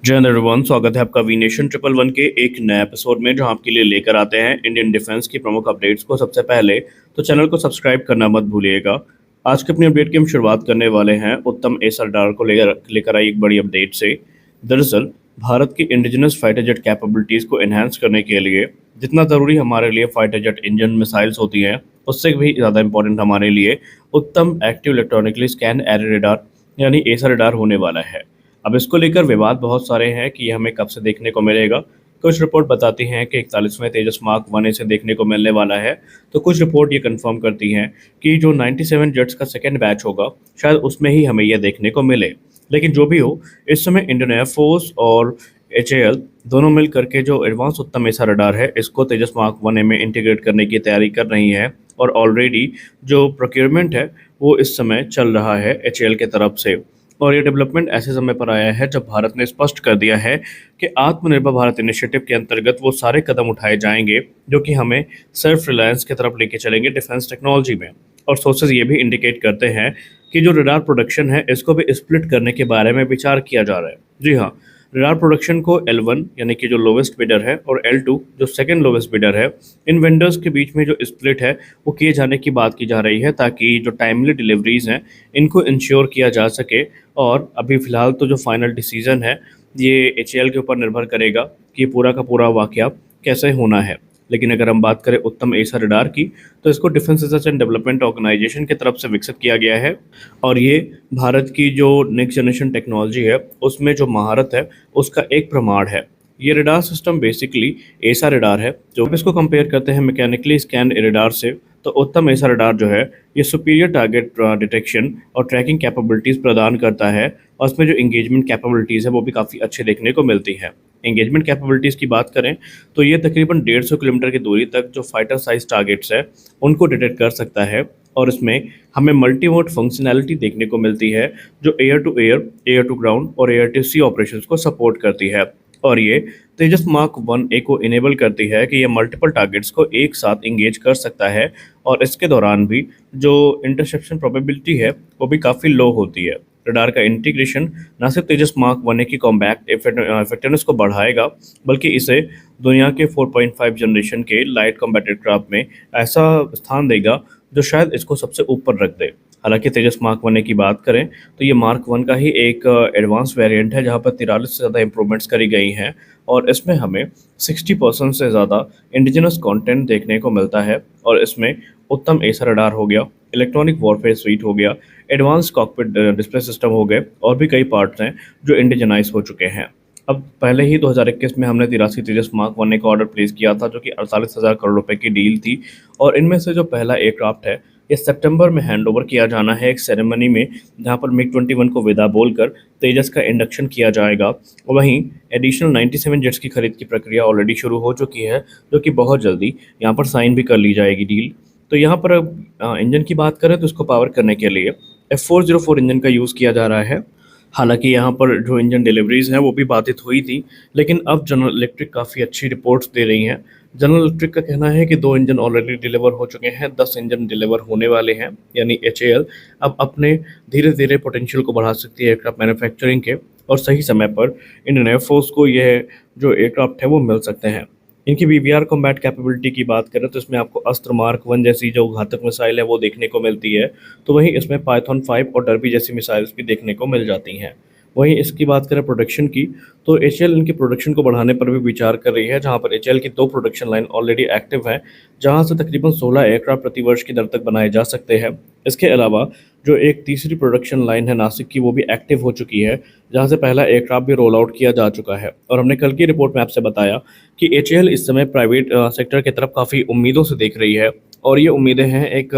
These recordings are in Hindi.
जय हिंद एवरीवन, स्वागत है आपका वी नेशन 111 के एक नए एपिसोड में, जहां आपके लिए लेकर आते हैं इंडियन डिफेंस की प्रमुख अपडेट्स को। सबसे पहले तो चैनल को सब्सक्राइब करना मत भूलिएगा। आज के अपनी अपडेट की हम शुरुआत करने वाले हैं उत्तम एस रडार को लेकर आई एक बड़ी अपडेट से। दरअसल भारत की इंडिजिनस फाइटर जेट कैपेबिलिटीज़ को एनहांस करने के लिए जितना ज़रूरी हमारे लिए फाइटर जेट इंजन मिसाइल्स होती हैं, उससे भी ज़्यादा इंपॉर्टेंट हमारे लिए उत्तम active electronically scan array radar यानी एसा रडार होने वाला है। अब इसको लेकर विवाद बहुत सारे हैं कि ये हमें कब से देखने को मिलेगा। कुछ रिपोर्ट बताती हैं कि 41वें तेजस मार्क 1 से देखने को मिलने वाला है, तो कुछ रिपोर्ट ये कंफर्म करती हैं कि जो 97 जेट्स का सेकेंड बैच होगा शायद उसमें ही हमें यह देखने को मिले। लेकिन जो भी हो, इस समय इंडियन एयरफोर्स और HAL दोनों मिल करके जो एडवांस उत्तम एसा रडार है इसको तेजस मार्क 1 में इंटीग्रेट करने की तैयारी कर रही है, और ऑलरेडी जो प्रोक्योरमेंट है वो इस समय चल रहा है HAL के तरफ से। और ये डेवलपमेंट ऐसे समय पर आया है जब भारत ने स्पष्ट कर दिया है कि आत्मनिर्भर भारत इनिशिएटिव के अंतर्गत वो सारे कदम उठाए जाएंगे जो कि हमें सेल्फ रिलायंस की तरफ लेके चलेंगे डिफेंस टेक्नोलॉजी में। और सोर्सेज ये भी इंडिकेट करते हैं कि जो रडार प्रोडक्शन है इसको भी स्प्लिट करने के बारे में विचार किया जा रहा है। जी हाँ, रडार प्रोडक्शन को L1 यानी कि जो लोवेस्ट बिडर है और L2 जो सेकंड लोवेस्ट बिडर है, इन वेंडर्स के बीच में जो स्प्लिट है वो किए जाने की बात की जा रही है, ताकि जो टाइमली डिलीवरीज हैं इनको इंश्योर किया जा सके। और अभी फ़िलहाल तो जो फाइनल डिसीजन है ये HAL के ऊपर निर्भर करेगा कि पूरा का पूरा वाक़या कैसे होना है। लेकिन अगर हम बात करें उत्तम एसा रडार की, तो इसको defence research and development organisation की तरफ से विकसित किया गया है, और ये भारत की जो नेक्स्ट जनरेशन टेक्नोलॉजी है उसमें जो महारत है उसका एक प्रमाण है। ये रडार सिस्टम बेसिकली एसा रडार है। जो हम इसको कंपेयर करते हैं मैकेनिकली स्कैन रडार से, तो उत्तम एसा रडार जो है ये सुपीरियर टारगेट डिटेक्शन और ट्रैकिंग कैपेबिलिटीज़ प्रदान करता है, और उसमें जो इंगेजमेंट कैपेबिलिटीज़ है वो भी काफ़ी अच्छी देखने को मिलती है। इंगेजमेंट कैपेबिलिटीज़ की बात करें तो ये तकरीबन 150 किलोमीटर की दूरी तक जो फाइटर साइज टारगेट्स है उनको डिटेक्ट कर सकता है, और इसमें हमें मल्टी मोड फंक्शनैलिटी देखने को मिलती है जो air to air, air to ground और एयर टू सी ऑपरेशंस को सपोर्ट करती है। और ये तेजस मार्क 1A को इनेबल करती है कि ये मल्टीपल टारगेट्स को एक साथ इंगेज कर सकता है, और इसके दौरान भी जो इंटरसेप्शन प्रोबेबिलिटी है वो भी काफ़ी लो होती है। रडार का इंटीग्रेशन न सिर्फ तेजस मार्क 1A की कॉम्बैक्ट इफेक्टिवनेस को बढ़ाएगा, बल्कि इसे दुनिया के 4.5 जनरेशन के लाइट कॉम्बैट एयरक्राफ्ट में ऐसा स्थान देगा जो शायद इसको सबसे ऊपर रख दे। हालांकि तेजस मार्क 1A की बात करें तो ये मार्क 1 का ही एक एडवांस वेरिएंट है जहां पर 43 से ज़्यादा इंप्रूवमेंट्स करी गई हैं, और इसमें हमें 60% से ज़्यादा इंडिजिनस कंटेंट देखने को मिलता है। और इसमें उत्तम एसा रडार हो गया, इलेक्ट्रॉनिक वॉरफेयर स्वीट हो गया, एडवांस कॉकपिट डिस्प्ले सिस्टम हो गए, और भी कई पार्ट्स हैं जो इंडिजनाइज हो चुके हैं। अब पहले ही 2021 में हमने 83 तेजस मार्क 1A का ऑर्डर प्लेस किया था जो कि 48,000 करोड़ रुपए की डील थी, और इनमें से जो पहला एयरक्राफ्ट है ये सितंबर में हैंडओवर किया जाना है एक सेरेमनी में, जहां पर MiG-21 को विदा बोलकर तेजस का इंडक्शन किया जाएगा। वहीं एडिशनल 97 जेट्स की खरीद की प्रक्रिया ऑलरेडी शुरू हो चुकी है, जो कि बहुत जल्दी यहाँ पर साइन भी कर ली जाएगी डील। तो यहाँ पर इंजन की बात करें तो इसको पावर करने के लिए F404 इंजन का यूज़ किया जा रहा है। हालांकि यहाँ पर जो इंजन डिलीवरीज हैं वो भी बाधित हुई थी, लेकिन अब जनरल इलेक्ट्रिक काफ़ी अच्छी रिपोर्ट्स दे रही हैं। जनरल इलेक्ट्रिक का कहना है कि 2 इंजन ऑलरेडी डिलीवर हो चुके हैं, 10 इंजन डिलीवर होने वाले हैं, यानी HAL अब अपने धीरे धीरे पोटेंशियल को बढ़ा सकती है एयरक्राफ्ट मैन्युफैक्चरिंग के, और सही समय पर इंडियन एयरफोर्स को यह जो एयरक्राफ्ट है वो मिल सकते हैं। इनकी BVR कॉम्बैट कैपेबिलिटी की बात करें तो इसमें आपको अस्त्र मार्क 1 जैसी जो घातक मिसाइल है वो देखने को मिलती है, तो वहीं इसमें पाइथन 5 और डर्बी जैसी मिसाइल्स भी देखने को मिल जाती हैं। वहीं इसकी बात करें प्रोडक्शन की, तो HAL इनकी प्रोडक्शन को बढ़ाने पर भी विचार कर रही है, जहां पर HAL की 2 प्रोडक्शन लाइन ऑलरेडी एक्टिव है, जहां से तकरीबन 16 एयरक्राफ्ट प्रति वर्ष की दर तक बनाए जा सकते हैं। इसके अलावा जो एक तीसरी प्रोडक्शन लाइन है नासिक की वो भी एक्टिव हो चुकी है, जहां से पहला एयरक्राफ्ट भी रोल आउट किया जा चुका है। और हमने कल की रिपोर्ट में आपसे बताया कि HAL इस समय प्राइवेट सेक्टर की तरफ काफ़ी उम्मीदों से देख रही है, और ये उम्मीदें हैं एक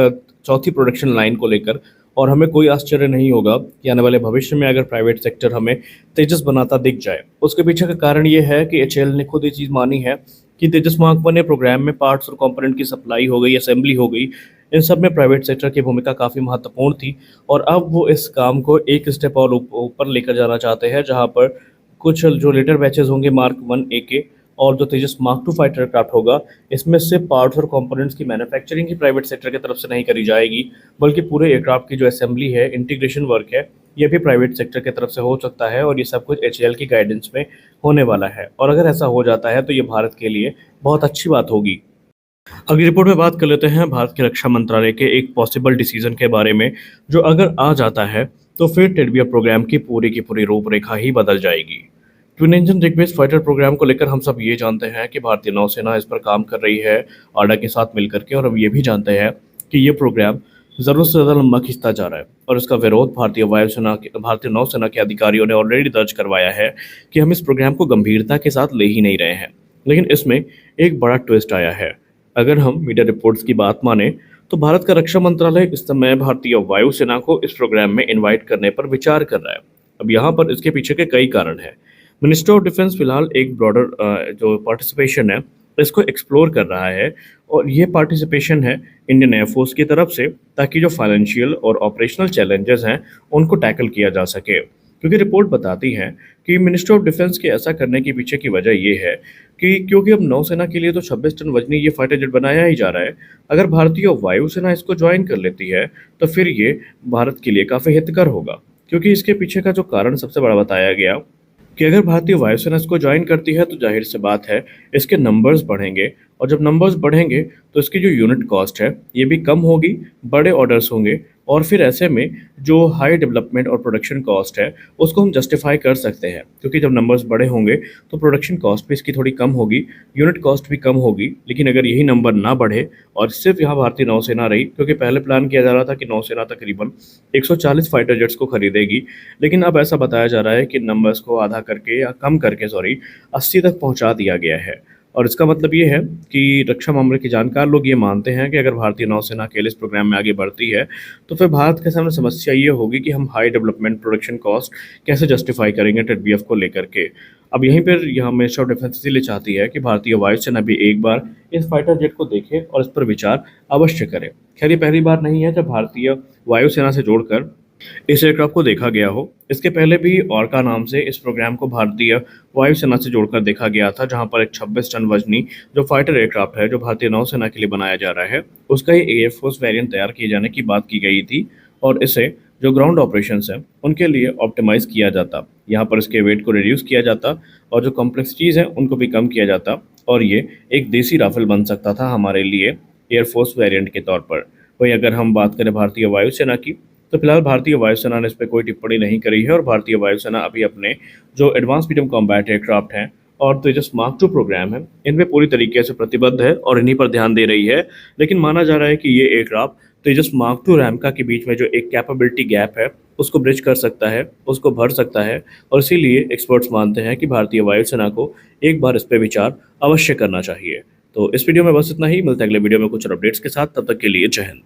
चौथी प्रोडक्शन लाइन को लेकर। और हमें कोई आश्चर्य नहीं होगा कि आने वाले भविष्य में अगर प्राइवेट सेक्टर हमें तेजस बनाता दिख जाए। उसके पीछे का कारण ये है कि HAL ने खुद ये चीज़ मानी है कि तेजस मार्क 1A प्रोग्राम में पार्ट्स और कंपोनेंट की सप्लाई हो गई, असेंबली हो गई, इन सब में प्राइवेट सेक्टर की भूमिका काफ़ी महत्वपूर्ण थी, और अब वो इस काम को एक स्टेप और ऊपर लेकर जाना चाहते हैं, जहाँ पर कुछ जो लेटर बैचेज होंगे मार्क 1A के और जो तेजस मार्क 2 फाइटर एयरक्राफ्ट होगा, इसमें सिर्फ पार्ट्स और कंपोनेंट्स की मैन्युफैक्चरिंग की प्राइवेट सेक्टर की तरफ से नहीं करी जाएगी, बल्कि पूरे एयरक्राफ्ट की जो असेंबली है, इंटीग्रेशन वर्क है, ये भी प्राइवेट सेक्टर की तरफ से हो सकता है और ये सब कुछ एचएएल की गाइडेंस में होने वाला है। और अगर ऐसा हो जाता है तो ये भारत के लिए बहुत अच्छी बात होगी। अगली रिपोर्ट में बात कर लेते हैं भारत के रक्षा मंत्रालय के एक पॉसिबल डिसीजन के बारे में, जो अगर आ जाता है तो फिर टेडबिया प्रोग्राम की पूरी रूपरेखा ही बदल जाएगी। Twin engine Digvijay fighter programme को लेकर हम सब ये जानते हैं कि भारतीय नौसेना इस पर काम कर रही है आडा के साथ मिलकर के, और हम ये भी जानते हैं कि ये प्रोग्राम ज़रूरत से ज़्यादा लंबा खिंचता जा रहा है और इसका विरोध भारतीय नौसेना के अधिकारियों ने ऑलरेडी दर्ज करवाया है कि हम इस प्रोग्राम को गंभीरता के साथ ले ही नहीं रहे हैं। लेकिन इसमें एक बड़ा ट्विस्ट आया है। अगर हम मीडिया रिपोर्ट्स की बात माने तो भारत का रक्षा मंत्रालय इस समय भारतीय वायुसेना को इस प्रोग्राम में इनवाइट करने पर विचार कर रहा है। अब यहाँ पर इसके पीछे के कई कारण हैं। मिनिस्टर ऑफ डिफेंस फिलहाल एक ब्रॉडर जो पार्टिसिपेशन है इसको एक्सप्लोर कर रहा है, और ये पार्टिसिपेशन है इंडियन एयरफोर्स की तरफ से, ताकि जो फाइनेंशियल और ऑपरेशनल चैलेंजेस हैं उनको टैकल किया जा सके। क्योंकि रिपोर्ट बताती है कि मिनिस्टर ऑफ डिफेंस के ऐसा करने के पीछे की वजह ये है कि क्योंकि अब नौसेना के लिए तो 26 टन वजनी ये फाइटर जेट बनाया ही जा रहा है। अगर भारतीय वायुसेना इसको ज्वाइन कर लेती है तो फिर ये भारत के लिए काफ़ी हितकर होगा। क्योंकि इसके पीछे का जो कारण सबसे बड़ा बताया गया कि अगर भारतीय वायुसेना इसको ज्वाइन करती है तो जाहिर सी बात है इसके नंबर्स बढ़ेंगे, और जब नंबर्स बढ़ेंगे तो इसकी जो यूनिट कॉस्ट है ये भी कम होगी, बड़े ऑर्डर्स होंगे, और फिर ऐसे में जो हाई डेवलपमेंट और प्रोडक्शन कॉस्ट है उसको हम जस्टिफाई कर सकते हैं। क्योंकि जब नंबर्स बड़े होंगे तो प्रोडक्शन कॉस्ट भी इसकी थोड़ी कम होगी, यूनिट कॉस्ट भी कम होगी। लेकिन अगर यही नंबर ना बढ़े और सिर्फ यहाँ भारतीय नौसेना रही, क्योंकि पहले प्लान किया जा रहा था कि नौसेना तकरीबन 140 फाइटर जेट्स को खरीदेगी, लेकिन अब ऐसा बताया जा रहा है कि नंबर्स को आधा करके या कम करके 80 तक पहुँचा दिया गया है। और इसका मतलब ये है कि रक्षा मामले के जानकार लोग ये मानते हैं कि अगर भारतीय नौसेना अकेले इस प्रोग्राम में आगे बढ़ती है तो फिर भारत के सामने समस्या ये होगी कि हम हाई डेवलपमेंट प्रोडक्शन कॉस्ट कैसे जस्टिफाई करेंगे टेडबीएफ को लेकर के। अब यहीं पर यहाँ मिनिस्टर ऑफ डिफेंस इसीलिए चाहती है कि भारतीय वायुसेना भी एक बार इस फाइटर जेट को देखे और इस पर विचार अवश्य करे। खैर ये पहली बार नहीं है जब भारतीय वायुसेना से जोड़कर इस एयरक्राफ्ट को देखा गया हो। इसके पहले भी ऑर्का नाम से इस प्रोग्राम को भारतीय वायुसेना से जोड़कर देखा गया था, जहां पर एक 26 टन वजनी जो फाइटर एयरक्राफ्ट है जो भारतीय नौसेना के लिए बनाया जा रहा है उसका ही एयरफोर्स वेरिएंट तैयार किए जाने की बात की गई थी, और इसे जो ग्राउंड ऑपरेशंस हैं उनके लिए ऑप्टिमाइज़ किया जाता। यहाँ पर इसके वेट को रिड्यूस किया जाता और जो कॉम्प्लेक्सिटीज़ हैं उनको भी कम किया जाता, और ये एक देसी राफेल बन सकता था हमारे लिए एयरफोर्स वेरिएंट के तौर पर। वहीं अगर हम बात करें भारतीय वायुसेना की तो फिलहाल भारतीय वायुसेना ने इस पर कोई टिप्पणी नहीं करी है, और भारतीय वायुसेना अभी अपने जो एडवांस मीडियम कॉम्बैट एयरक्राफ्ट हैं और तेजस मार्क 2 प्रोग्राम है इनमें पूरी तरीके से प्रतिबद्ध है और इन्हीं पर ध्यान दे रही है। लेकिन माना जा रहा है कि ये एयरक्राफ्ट तेजस मार्क 2 रैमका के बीच में जो एक कैपेबिलिटी गैप है उसको ब्रिज कर सकता है, उसको भर सकता है, और इसीलिए एक्सपर्ट्स मानते हैं कि भारतीय वायुसेना को एक बार इस पर विचार अवश्य करना चाहिए। तो इस वीडियो में बस इतना ही, मिलते हैं अगले वीडियो में कुछ अपडेट्स के साथ। तब तक के लिए जय हिंद।